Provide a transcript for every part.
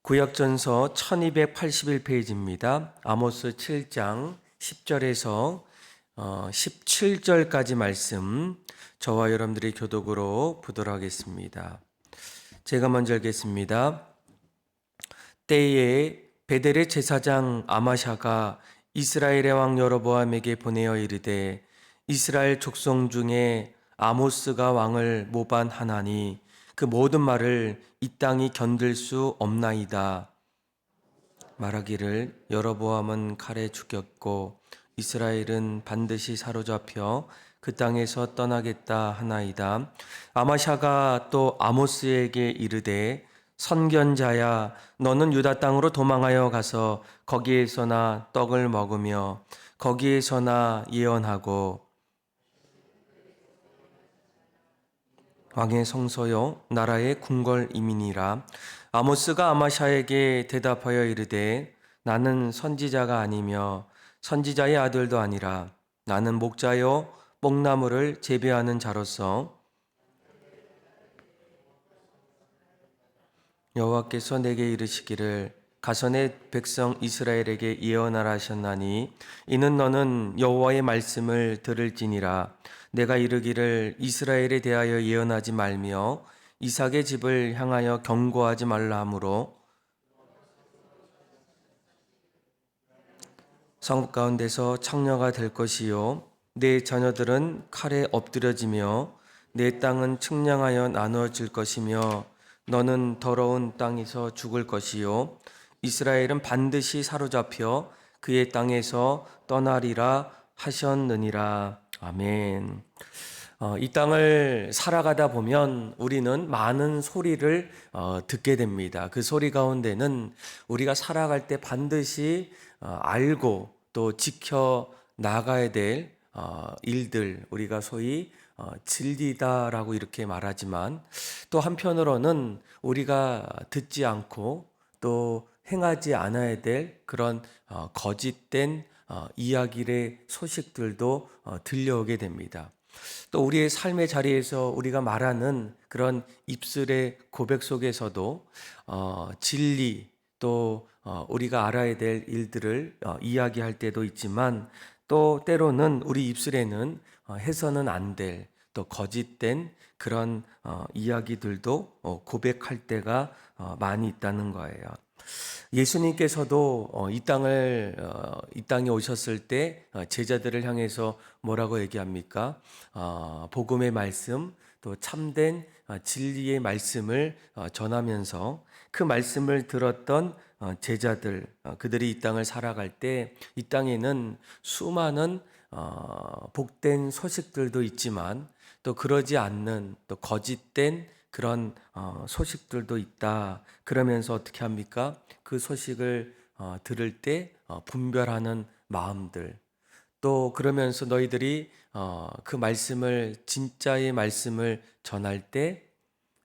구약전서 1281페이지입니다. 아모스 7장 10절에서 17절까지 말씀 저와 여러분들이 교독으로 보도록 하겠습니다. 제가 먼저 읽겠습니다. 때에 베델의 제사장 아마샤가 이스라엘의 왕 여로보암에게 보내어 이르되 이스라엘 족속 중에 아모스가 왕을 모반하나니 그 모든 말을 이 땅이 견딜 수 없나이다. 말하기를 여로보암은 칼에 죽였고 이스라엘은 반드시 사로잡혀 그 땅에서 떠나겠다 하나이다. 아마샤가 또 아모스에게 이르되 선견자야, 너는 유다 땅으로 도망하여 가서 거기에서나 떡을 먹으며 거기에서나 예언하고 왕의 성소요 나라의 궁궐이민이라. 아모스가 아마샤에게 대답하여 이르되 나는 선지자가 아니며 선지자의 아들도 아니라 나는 목자요 뽕나무를 재배하는 자로서 여호와께서 내게 이르시기를 가서 내 백성 이스라엘에게 예언하라 하셨나니 이는 너는 여호와의 말씀을 들을지니라. 내가 이르기를 이스라엘에 대하여 예언하지 말며 이삭의 집을 향하여 경고하지 말라 하므로 성읍 가운데서 창녀가 될 것이요 내 자녀들은 칼에 엎드려지며 내 땅은 측량하여 나누어질 것이며 너는 더러운 땅에서 죽을 것이요 이스라엘은 반드시 사로잡혀 그의 땅에서 떠나리라 하셨느니라. 아멘. 이 땅을 살아가다 보면 우리는 많은 소리를 듣게 됩니다. 그 소리 가운데는 우리가 살아갈 때 반드시 알고 또 지켜 나가야 될 일들, 우리가 소위 진리다라고 이렇게 말하지만 또 한편으로는 우리가 듣지 않고 또 행하지 않아야 될 그런 거짓된 이야기의 소식들도 들려오게 됩니다. 또 우리의 삶의 자리에서 우리가 말하는 그런 입술의 고백 속에서도 진리 또 우리가 알아야 될 일들을 이야기할 때도 있지만 또 때로는 우리 입술에는 해서는 안 될 또 거짓된 그런 이야기들도 고백할 때가 많이 있다는 거예요. 예수님께서도 이 땅에 오셨을 때 제자들을 향해서 뭐라고 얘기합니까? 복음의 말씀, 또 참된 진리의 말씀을 전하면서 그 말씀을 들었던 제자들, 그들이 이 땅을 살아갈 때 이 땅에는 수많은 복된 소식들도 있지만 또 그러지 않는 또 거짓된 그런 소식들도 있다. 그러면서 어떻게 합니까? 그 소식을 들을 때 분별하는 마음들. 또 그러면서 너희들이 그 말씀을 진짜의 말씀을 전할 때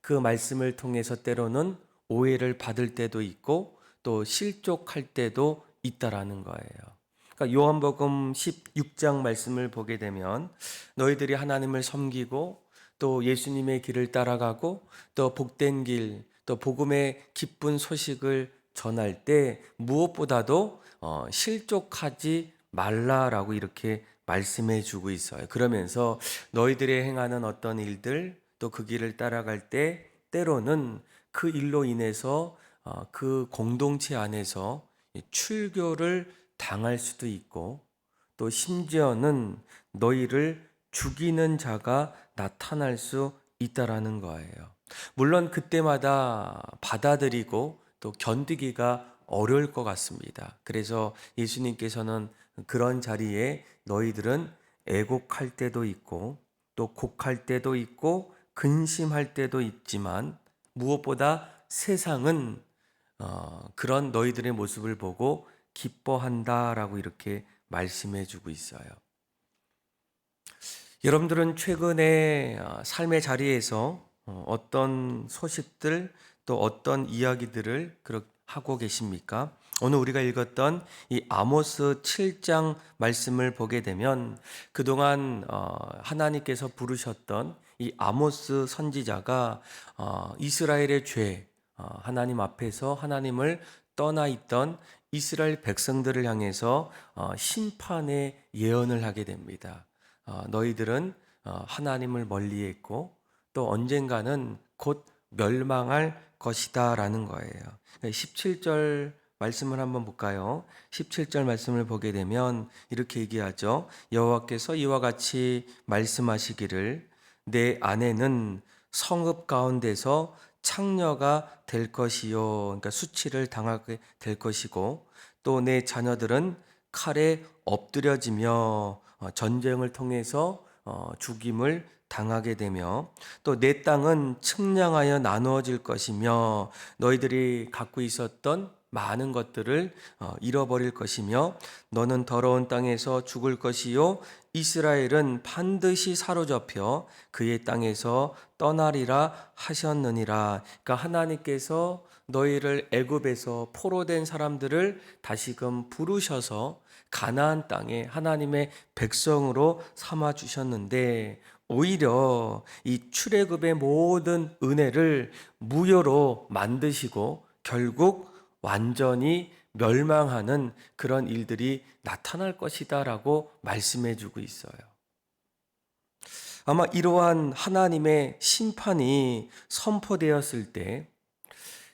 그 말씀을 통해서 때로는 오해를 받을 때도 있고 또 실족할 때도 있다라는 거예요. 그러니까 요한복음 16장 말씀을 보게 되면 너희들이 하나님을 섬기고 또 예수님의 길을 따라가고 또 복된 길, 또 복음의 기쁜 소식을 전할 때 무엇보다도 실족하지 말라라고 이렇게 말씀해 주고 있어요. 그러면서 너희들이 행하는 어떤 일들 또 그 길을 따라갈 때 때로는 그 일로 인해서 그 공동체 안에서 출교를 당할 수도 있고 또 심지어는 너희를 죽이는 자가 나타날 수 있다라는 거예요. 물론 그때마다 받아들이고 또 견디기가 어려울 것 같습니다. 그래서 예수님께서는 그런 자리에 너희들은 애곡할 때도 있고 또 곡할 때도 있고 근심할 때도 있지만 무엇보다 세상은 그런 너희들의 모습을 보고 기뻐한다라고 이렇게 말씀해 주고 있어요. 여러분들은 최근에 삶의 자리에서 어떤 소식들 또 어떤 이야기들을 하고 계십니까? 오늘 우리가 읽었던 이 아모스 7장 말씀을 보게 되면 그동안 하나님께서 부르셨던 이 아모스 선지자가 이스라엘의 죄, 하나님 앞에서 하나님을 떠나 있던 이스라엘 백성들을 향해서 심판의 예언을 하게 됩니다. 너희들은 하나님을 멀리했고 또 언젠가는 곧 멸망할 것이다 라는 거예요. 17절 말씀을 한번 볼까요? 17절 말씀을 보게 되면 이렇게 얘기하죠. 여호와께서 이와 같이 말씀하시기를 내 아내는 성읍 가운데서 창녀가 될 것이요. 그러니까 수치를 당하게 될 것이고 또 내 자녀들은 칼에 엎드려지며 전쟁을 통해서 죽임을 당하게 되며 또 내 땅은 측량하여 나누어질 것이며 너희들이 갖고 있었던 많은 것들을 잃어버릴 것이며 너는 더러운 땅에서 죽을 것이요 이스라엘은 반드시 사로잡혀 그의 땅에서 떠나리라 하셨느니라. 그러니까 하나님께서 너희를 애굽에서 포로된 사람들을 다시금 부르셔서 가나안 땅에 하나님의 백성으로 삼아 주셨는데 오히려 이 출애굽의 모든 은혜를 무효로 만드시고 결국 완전히 멸망하는 그런 일들이 나타날 것이다라고 말씀해 주고 있어요. 아마 이러한 하나님의 심판이 선포되었을 때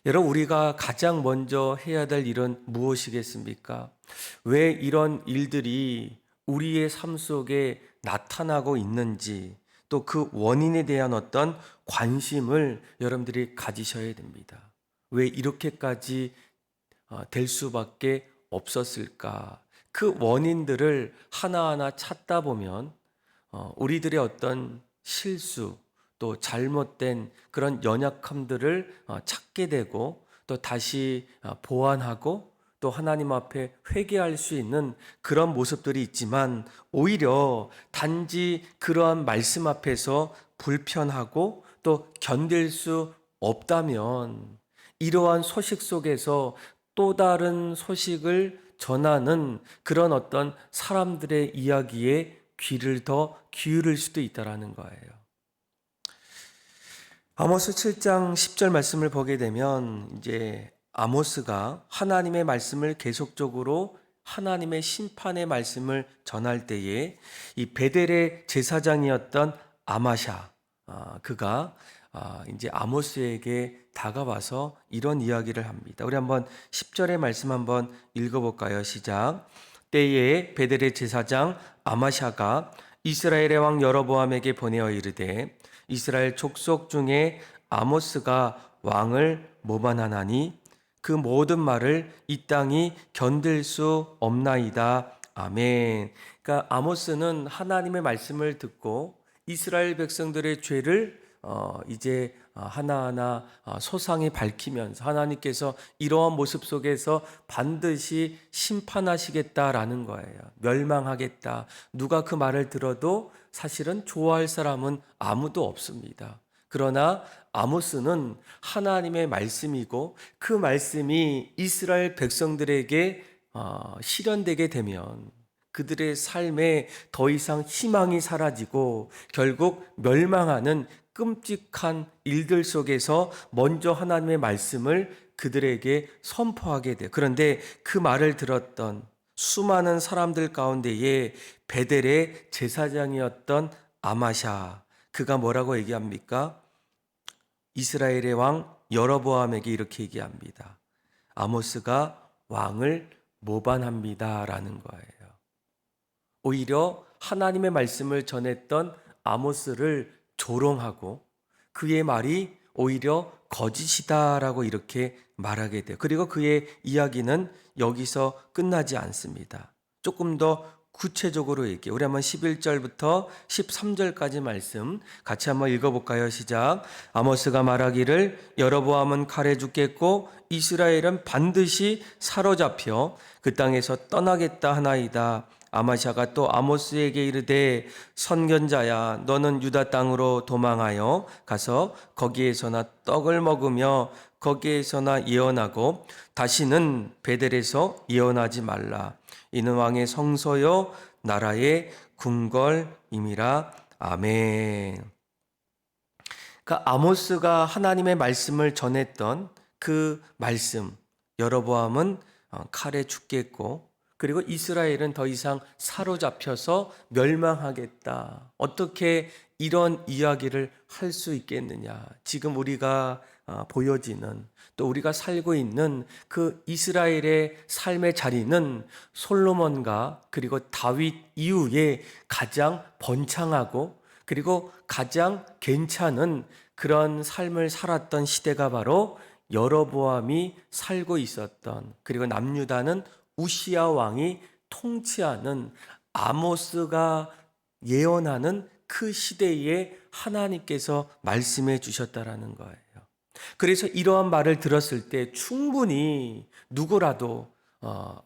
여러분 우리가 가장 먼저 해야 될 일은 무엇이겠습니까? 왜 이런 일들이 우리의 삶 속에 나타나고 있는지 또 그 원인에 대한 어떤 관심을 여러분들이 가지셔야 됩니다. 왜 이렇게까지 될 수밖에 없었을까? 그 원인들을 하나하나 찾다 보면 우리들의 어떤 실수 또 잘못된 그런 연약함들을 찾게 되고 또 다시 보완하고 또 하나님 앞에 회개할 수 있는 그런 모습들이 있지만 오히려 단지 그러한 말씀 앞에서 불편하고 또 견딜 수 없다면 이러한 소식 속에서 또 다른 소식을 전하는 그런 어떤 사람들의 이야기에 귀를 더 기울일 수도 있다라는 거예요. 아모스 7장 10절 말씀을 보게 되면 이제 아모스가 하나님의 말씀을 계속적으로 하나님의 심판의 말씀을 전할 때에 이 베델의 제사장이었던 아마샤 그가 이제 아모스에게 다가와서 이런 이야기를 합니다. 우리 한번 10절의 말씀 한번 읽어볼까요? 시작. 때에 베델의 제사장 아마샤가 이스라엘의 왕 여로보암에게 보내어 이르되 이스라엘 족속 중에 아모스가 왕을 모반하나니 그 모든 말을 이 땅이 견딜 수 없나이다. 아멘. 그러니까 아모스는 하나님의 말씀을 듣고 이스라엘 백성들의 죄를 이제 하나하나 소상히 밝히면서 하나님께서 이러한 모습 속에서 반드시 심판하시겠다라는 거예요. 멸망하겠다. 누가 그 말을 들어도 사실은 좋아할 사람은 아무도 없습니다. 그러나 아모스는 하나님의 말씀이고 그 말씀이 이스라엘 백성들에게 실현되게 되면 그들의 삶에 더 이상 희망이 사라지고 결국 멸망하는 끔찍한 일들 속에서 먼저 하나님의 말씀을 그들에게 선포하게 돼요. 그런데 그 말을 들었던 수많은 사람들 가운데에 베델의 제사장이었던 아마샤 그가 뭐라고 얘기합니까? 이스라엘의 왕 여로보암에게 이렇게 얘기합니다. 아모스가 왕을 모반합니다라는 거예요. 오히려 하나님의 말씀을 전했던 아모스를 조롱하고 그의 말이 오히려 거짓이다라고 이렇게 말하게 돼요. 그리고 그의 이야기는 여기서 끝나지 않습니다. 조금 더 구체적으로 얘기해요. 우리 한번 11절부터 13절까지 말씀 같이 한번 읽어볼까요? 시작. 아모스가 말하기를 여로보암은 칼에 죽겠고 이스라엘은 반드시 사로잡혀 그 땅에서 떠나겠다 하나이다. 아마샤가 또 아모스에게 이르되 선견자야 너는 유다 땅으로 도망하여 가서 거기에서나 떡을 먹으며 거기에서나 예언하고 다시는 베델에서 예언하지 말라. 이는 왕의 성소요 나라의 궁궐임이라. 아멘. 그러니까 아모스가 하나님의 말씀을 전했던 그 말씀, 여로보암은 칼에 죽겠고, 그리고 이스라엘은 더 이상 사로잡혀서 멸망하겠다. 어떻게 이런 이야기를 할 수 있겠느냐? 지금 우리가 보여지는, 또 우리가 살고 있는 그 이스라엘의 삶의 자리는 솔로몬과 그리고 다윗 이후에 가장 번창하고 그리고 가장 괜찮은 그런 삶을 살았던 시대가 바로 여로보암이 살고 있었던, 그리고 남유다는 우시야 왕이 통치하는, 아모스가 예언하는 그 시대에 하나님께서 말씀해 주셨다라는 거예요. 그래서 이러한 말을 들었을 때 충분히 누구라도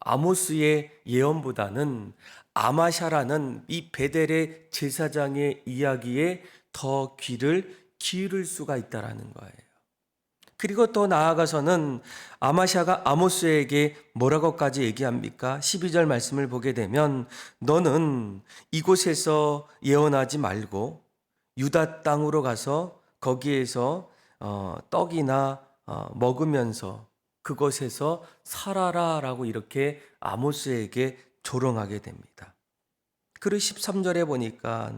아모스의 예언보다는 아마샤라는 이 베델의 제사장의 이야기에 더 귀를 기울일 수가 있다라는 거예요. 그리고 또 나아가서는 아마샤가 아모스에게 뭐라고까지 얘기합니까? 12절 말씀을 보게 되면 너는 이곳에서 예언하지 말고 유다 땅으로 가서 거기에서 떡이나 먹으면서 그곳에서 살아라라고 이렇게 아모스에게 조롱하게 됩니다. 그리고 13절에 보니까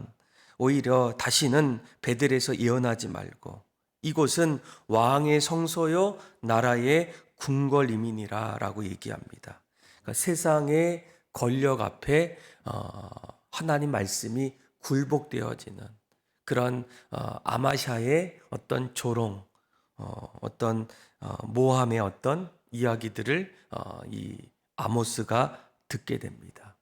오히려 다시는 베델에서 예언하지 말고 이곳은 왕의 성소요 나라의 궁궐임이니라 라고 얘기합니다. 그러니까 세상의 권력 앞에 하나님 말씀이 굴복되어지는 그런 아마샤의 어떤 조롱, 어떤 모함의 어떤 이야기들을 이 아모스가 듣게 됩니다.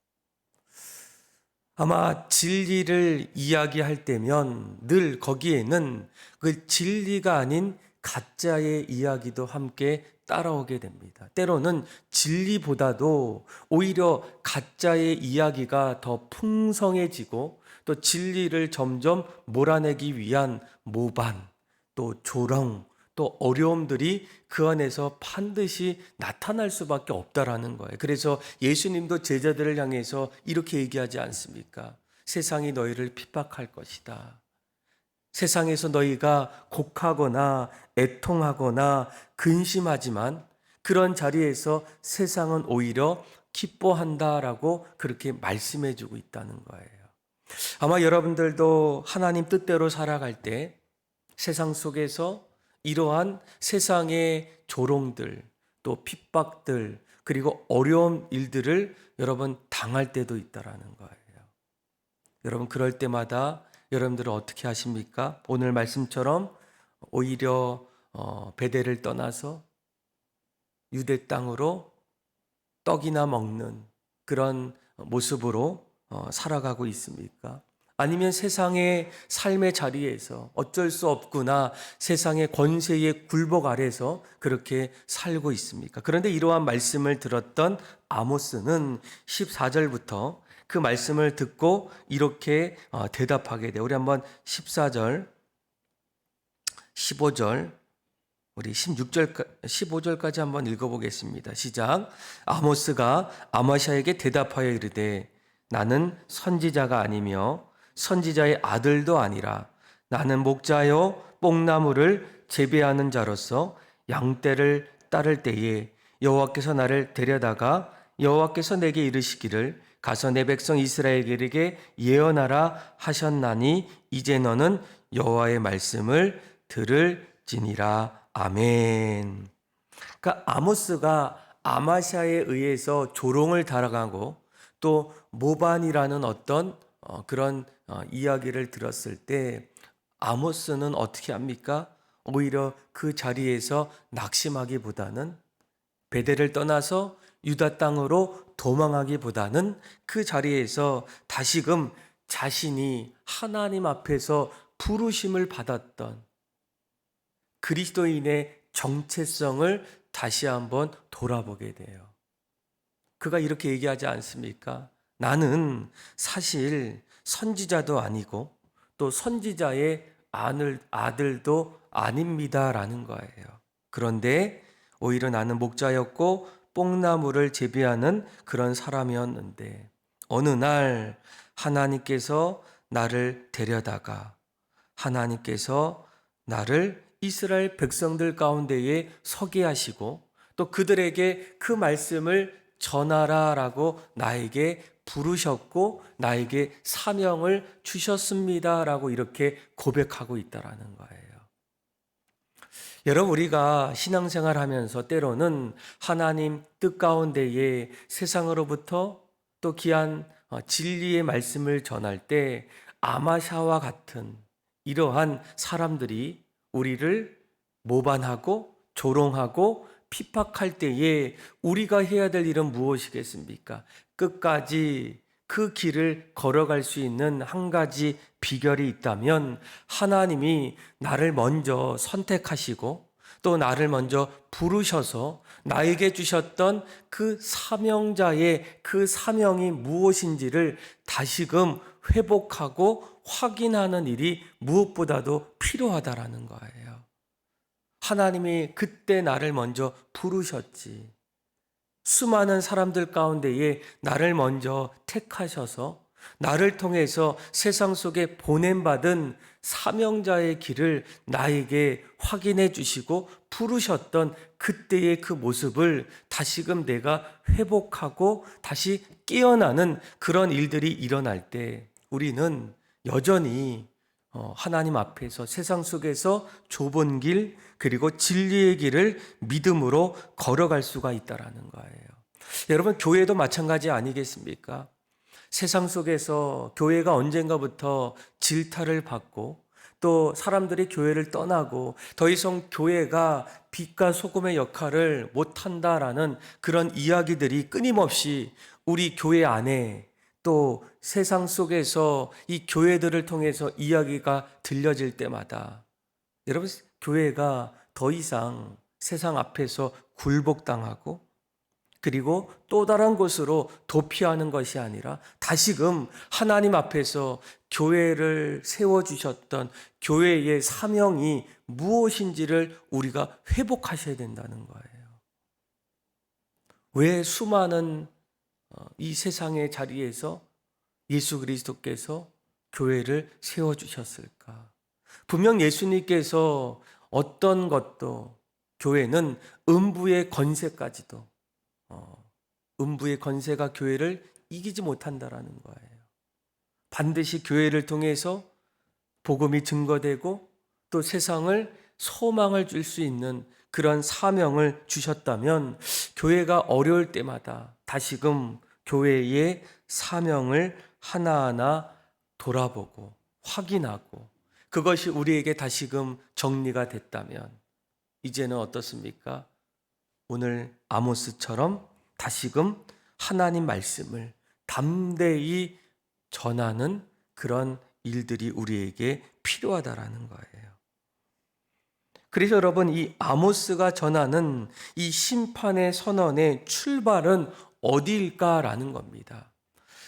아마 진리를 이야기할 때면 늘 거기에는 그 진리가 아닌 가짜의 이야기도 함께 따라오게 됩니다. 때로는 진리보다도 오히려 가짜의 이야기가 더 풍성해지고 또 진리를 점점 몰아내기 위한 모반, 또 조롱, 또 어려움들이 그 안에서 반드시 나타날 수밖에 없다라는 거예요. 그래서 예수님도 제자들을 향해서 이렇게 얘기하지 않습니까? 세상이 너희를 핍박할 것이다. 세상에서 너희가 곡하거나 애통하거나 근심하지만 그런 자리에서 세상은 오히려 기뻐한다라고 그렇게 말씀해 주고 있다는 거예요. 아마 여러분들도 하나님 뜻대로 살아갈 때 세상 속에서 이러한 세상의 조롱들, 또 핍박들, 그리고 어려운 일들을 여러분 당할 때도 있다라는 거예요. 여러분 그럴 때마다 여러분들은 어떻게 하십니까? 오늘 말씀처럼 오히려 베델을 떠나서 유대 땅으로 떡이나 먹는 그런 모습으로 살아가고 있습니까? 아니면 세상의 삶의 자리에서 어쩔 수 없구나, 세상의 권세의 굴복 아래서 그렇게 살고 있습니까? 그런데 이러한 말씀을 들었던 아모스는 14절부터 그 말씀을 듣고 이렇게 대답하게 돼요. 우리 한번 14절, 15절, 우리 16절, 15절까지 한번 읽어보겠습니다. 시작. 아모스가 아마샤에게 대답하여 이르되 나는 선지자가 아니며 선지자의 아들도 아니라 나는 목자요 뽕나무를 재배하는 자로서 양떼를 따를 때에 여호와께서 나를 데려다가 여호와께서 내게 이르시기를 가서 내 백성 이스라엘에게 예언하라 하셨나니 이제 너는 여호와의 말씀을 들을지니라. 아멘. 그러니까 아모스가 아마샤에 의해서 조롱을 당하고 또 모반이라는 어떤 그런 이야기를 들었을 때 아모스는 어떻게 합니까? 오히려 그 자리에서 낙심하기보다는 베델을 떠나서 유다 땅으로 도망하기보다는 그 자리에서 다시금 자신이 하나님 앞에서 부르심을 받았던 그리스도인의 정체성을 다시 한번 돌아보게 돼요. 그가 이렇게 얘기하지 않습니까? 나는 사실 선지자도 아니고 또 선지자의 아들도 아닙니다라는 거예요. 그런데 오히려 나는 목자였고 뽕나무를 재배하는 그런 사람이었는데 어느 날 하나님께서 나를 데려다가 하나님께서 나를 이스라엘 백성들 가운데에 서게 하시고 또 그들에게 그 말씀을 전하라라고 나에게 부르셨고 나에게 사명을 주셨습니다라고 이렇게 고백하고 있다라는 거예요. 여러분, 우리가 신앙생활 하면서 때로는 하나님 뜻 가운데에 세상으로부터 또 귀한 진리의 말씀을 전할 때 아마샤와 같은 이러한 사람들이 우리를 모반하고 조롱하고 핍박할 때에 우리가 해야 될 일은 무엇이겠습니까? 끝까지 그 길을 걸어갈 수 있는 한 가지 비결이 있다면 하나님이 나를 먼저 선택하시고 또 나를 먼저 부르셔서 나에게 주셨던 그 사명자의 그 사명이 무엇인지를 다시금 회복하고 확인하는 일이 무엇보다도 필요하다라는 거예요. 하나님이 그때 나를 먼저 부르셨지. 수많은 사람들 가운데에 나를 먼저 택하셔서 나를 통해서 세상 속에 보냄받은 사명자의 길을 나에게 확인해 주시고 부르셨던 그때의 그 모습을 다시금 내가 회복하고 다시 깨어나는 그런 일들이 일어날 때 우리는 여전히 하나님 앞에서 세상 속에서 좁은 길 그리고 진리의 길을 믿음으로 걸어갈 수가 있다라는 거예요. 여러분, 교회도 마찬가지 아니겠습니까? 세상 속에서 교회가 언젠가부터 질타를 받고 또 사람들이 교회를 떠나고 더 이상 교회가 빛과 소금의 역할을 못한다라는 그런 이야기들이 끊임없이 우리 교회 안에 또 세상 속에서 이 교회들을 통해서 이야기가 들려질 때마다 여러분, 교회가 더 이상 세상 앞에서 굴복당하고 그리고 또 다른 곳으로 도피하는 것이 아니라 다시금 하나님 앞에서 교회를 세워주셨던 교회의 사명이 무엇인지를 우리가 회복하셔야 된다는 거예요. 왜 수많은 이 세상의 자리에서 예수 그리스도께서 교회를 세워주셨을까? 분명 예수님께서 어떤 것도 교회는 음부의 권세까지도 음부의 권세가 교회를 이기지 못한다라는 거예요. 반드시 교회를 통해서 복음이 증거되고 또 세상을 소망을 줄 수 있는 그런 사명을 주셨다면 교회가 어려울 때마다 다시금 교회의 사명을 하나하나 돌아보고 확인하고 그것이 우리에게 다시금 정리가 됐다면 이제는 어떻습니까? 오늘 아모스처럼 다시금 하나님 말씀을 담대히 전하는 그런 일들이 우리에게 필요하다라는 거예요. 그래서 여러분, 이 아모스가 전하는 이 심판의 선언의 출발은 어디일까라는 겁니다.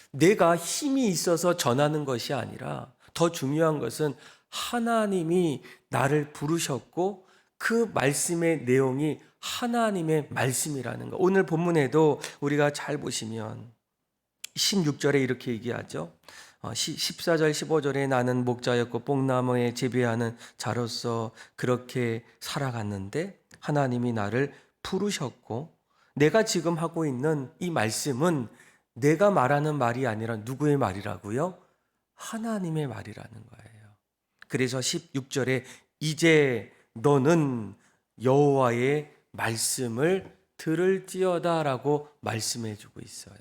내가 힘이 있어서 전하는 것이 아니라 더 중요한 것은 하나님이 나를 부르셨고 그 말씀의 내용이 하나님의 말씀이라는 거. 오늘 본문에도 우리가 잘 보시면 16절에 이렇게 얘기하죠. 14절 15절에 나는 목자였고 뽕나무에 재배하는 자로서 그렇게 살아갔는데 하나님이 나를 부르셨고 내가 지금 하고 있는 이 말씀은 내가 말하는 말이 아니라 누구의 말이라고요? 하나님의 말이라는 거예요. 그래서 16절에 이제 너는 여호와의 말씀을 들을지어다라고 말씀해 주고 있어요.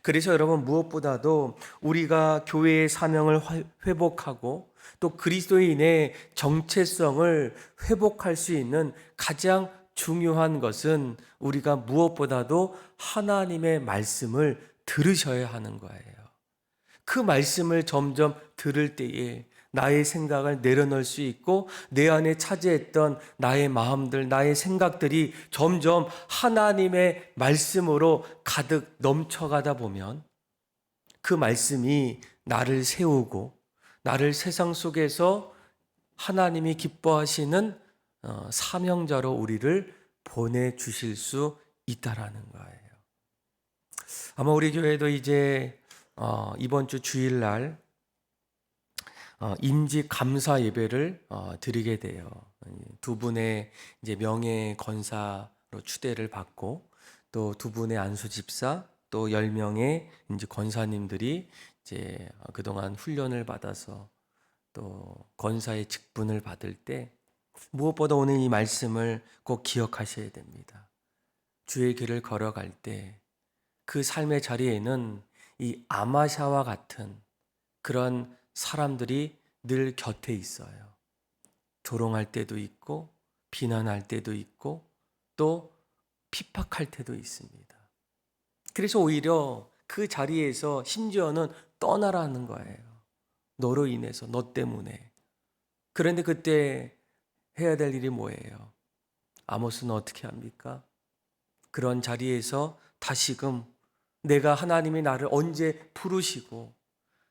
그래서 여러분, 무엇보다도 우리가 교회의 사명을 회복하고 또 그리스도인의 정체성을 회복할 수 있는 가장 중요한 것은 우리가 무엇보다도 하나님의 말씀을 들으셔야 하는 거예요. 그 말씀을 점점 들을 때에 나의 생각을 내려놓을 수 있고 내 안에 차지했던 나의 마음들, 나의 생각들이 점점 하나님의 말씀으로 가득 넘쳐가다 보면 그 말씀이 나를 세우고 나를 세상 속에서 하나님이 기뻐하시는 사명자로 우리를 보내주실 수 있다라는 거예요. 아마 우리 교회도 이제 이번 주 주일날 임직 감사 예배를 드리게 돼요. 두 분의 이제 명예 권사로 추대를 받고 또 두 분의 안수 집사 또 10명의 이제 권사님들이 이제 그동안 훈련을 받아서 또 권사의 직분을 받을 때 무엇보다 오늘 이 말씀을 꼭 기억하셔야 됩니다. 주의 길을 걸어갈 때 그 삶의 자리에는 이 아마샤와 같은 그런 사람들이 늘 곁에 있어요. 조롱할 때도 있고 비난할 때도 있고 또 핍박할 때도 있습니다. 그래서 오히려 그 자리에서 심지어는 떠나라는 거예요. 너로 인해서, 너 때문에. 그런데 그때 해야 될 일이 뭐예요? 아모스는 어떻게 합니까? 그런 자리에서 다시금 내가 하나님이 나를 언제 부르시고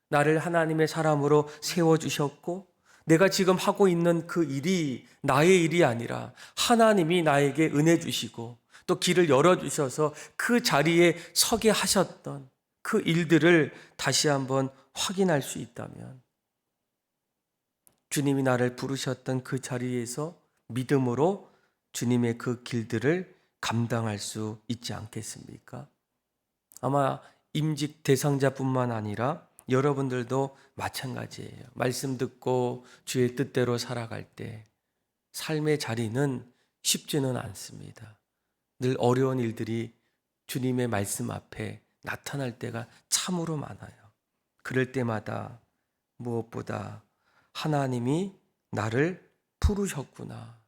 나를 하나님의 사람으로 세워주셨고 내가 지금 하고 있는 그 일이 나의 일이 아니라 하나님이 나에게 은혜 주시고 또 길을 열어주셔서 그 자리에 서게 하셨던 그 일들을 다시 한번 확인할 수 있다면 주님이 나를 부르셨던 그 자리에서 믿음으로 주님의 그 길들을 감당할 수 있지 않겠습니까? 아마 임직 대상자뿐만 아니라 여러분들도 마찬가지예요. 말씀 듣고 주의 뜻대로 살아갈 때 삶의 자리는 쉽지는 않습니다. 늘 어려운 일들이 주님의 말씀 앞에 나타날 때가 참으로 많아요. 그럴 때마다 무엇보다 하나님이 나를 부르셨구나.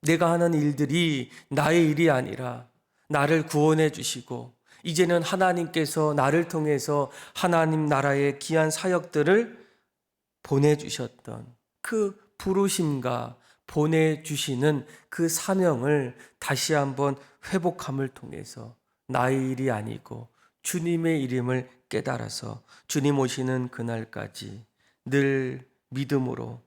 내가 하는 일들이 나의 일이 아니라 나를 구원해 주시고 이제는 하나님께서 나를 통해서 하나님 나라의 귀한 사역들을 보내주셨던 그 부르심과 보내주시는 그 사명을 다시 한번 회복함을 통해서 나의 일이 아니고 주님의 이름을 깨달아서 주님 오시는 그날까지 늘 믿음으로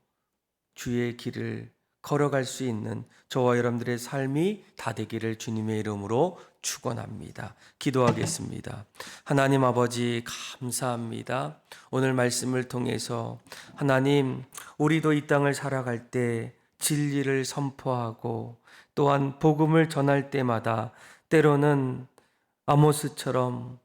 주의 길을 걸어갈 수 있는 저와 여러분들의 삶이 다 되기를 주님의 이름으로 축원합니다. 기도하겠습니다. 하나님 아버지 감사합니다. 오늘 말씀을 통해서 하나님 우리도 이 땅을 살아갈 때 진리를 선포하고 또한 복음을 전할 때마다 때로는 아모스처럼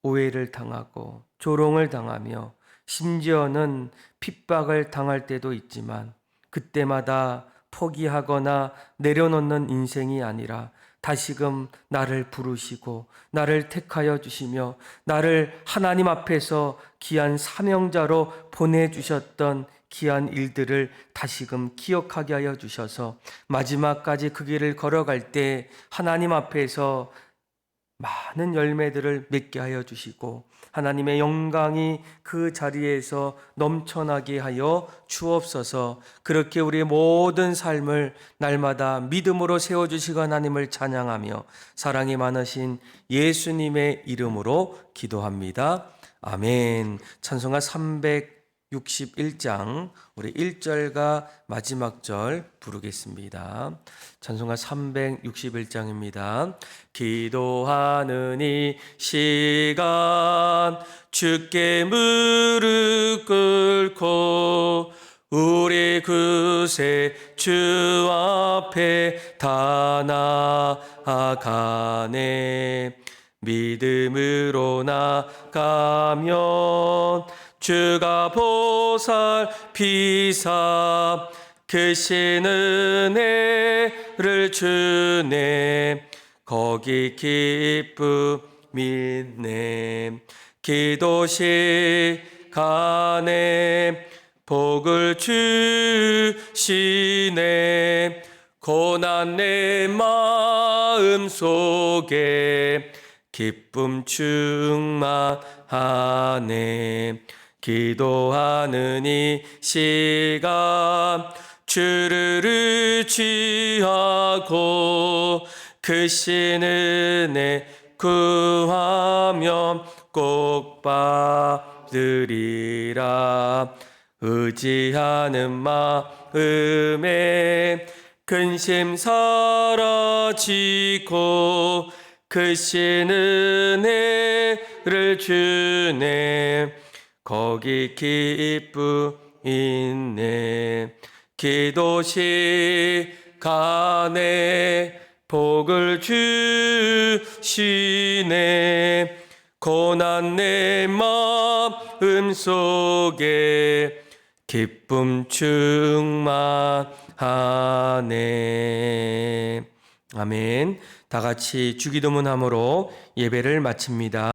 오해를 당하고 조롱을 당하며 심지어는 핍박을 당할 때도 있지만 그때마다 포기하거나 내려놓는 인생이 아니라 다시금 나를 부르시고 나를 택하여 주시며 나를 하나님 앞에서 귀한 사명자로 보내주셨던 귀한 일들을 다시금 기억하게 하여 주셔서 마지막까지 그 길을 걸어갈 때 하나님 앞에서 많은 열매들을 맺게 하여 주시고 하나님의 영광이 그 자리에서 넘쳐나게 하여 주옵소서. 그렇게 우리의 모든 삶을 날마다 믿음으로 세워주시고 하나님을 찬양하며 사랑이 많으신 예수님의 이름으로 기도합니다. 아멘. 찬송가 361장 우리 1절과 마지막 절 부르겠습니다. 찬송가 361장입니다. 기도하는 이 시간 주께 무릎 꿇고 우리 그새 주 앞에 다 나아가네. 믿음으로 나가면 주가 보살피사 크신 은혜를 주네. 거기 기쁨이 있네. 기도 시간에 복을 주시네. 고난 내 마음 속에 기쁨 충만하네. 기도하는 이 시간 주를 의지하고 크신 은혜 구하면 꼭 받으리라. 의지하는 마음에 근심 사라지고 크신 은혜를 주네. 거기 기쁨 있네. 기도 시간에 복을 주시네. 고난 내 마음 속에 기쁨 충만하네. 아멘. 다 같이 주기도문함으로 예배를 마칩니다.